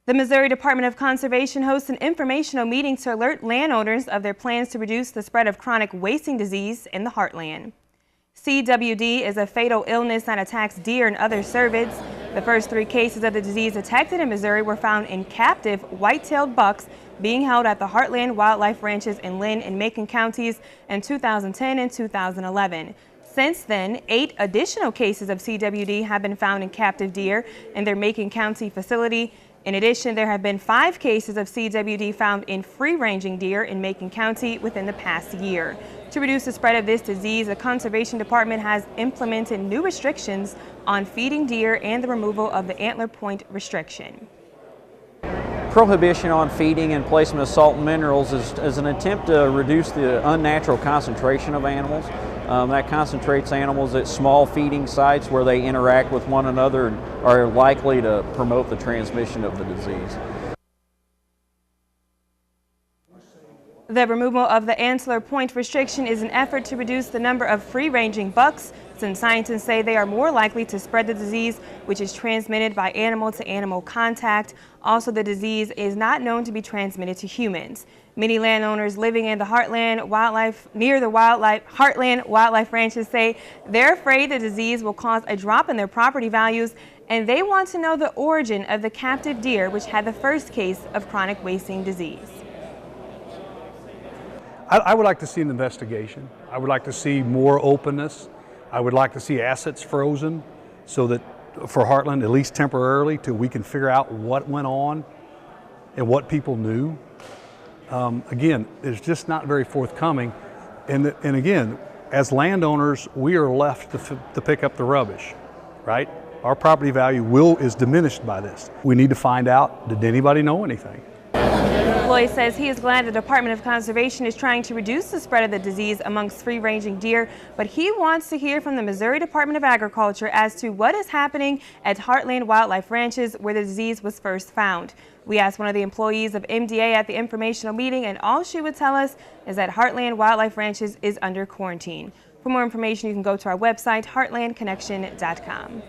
The Missouri Department of Conservation hosts an informational meeting to alert landowners of their plans to reduce the spread of chronic wasting disease in the heartland. CWD is a fatal illness that attacks deer and other cervids. The first 3 cases of the disease detected in Missouri were found in captive white-tailed bucks being held at the Heartland Wildlife Ranches in Lynn and Macon counties in 2010 and 2011. Since then, 8 additional cases of CWD have been found in captive deer in their Macon County facility. In addition, there have been 5 cases of CWD found in free-ranging deer in Macon County within the past year. To reduce the spread of this disease, the Conservation Department has implemented new restrictions on feeding deer and the removal of the antler point restriction. Prohibition on feeding and placement of salt and minerals is an attempt to reduce the unnatural concentration of animals. That concentrates animals at small feeding sites where they interact with one another and are likely to promote the transmission of the disease. The removal of the antler point restriction is an effort to reduce the number of free-ranging bucks, since scientists say they are more likely to spread the disease, which is transmitted by animal-to-animal contact. Also, the disease is not known to be transmitted to humans. Many landowners living in the Heartland Wildlife Ranches say they're afraid the disease will cause a drop in their property values, and they want to know the origin of the captive deer, which had the first case of chronic wasting disease. I would like to see an investigation. I would like to see more openness. I would like to see assets frozen so that for Heartland, at least temporarily, till we can figure out what went on and what people knew. Again, it's just not very forthcoming. And again, as landowners, we are left to pick up the rubbish, right? Our property value is diminished by this. We need to find out, did anybody know anything? Floyd says he is glad the Department of Conservation is trying to reduce the spread of the disease amongst free-ranging deer, but he wants to hear from the Missouri Department of Agriculture as to what is happening at Heartland Wildlife Ranches where the disease was first found. We asked one of the employees of MDA at the informational meeting, and all she would tell us is that Heartland Wildlife Ranches is under quarantine. For more information, you can go to our website, heartlandconnection.com.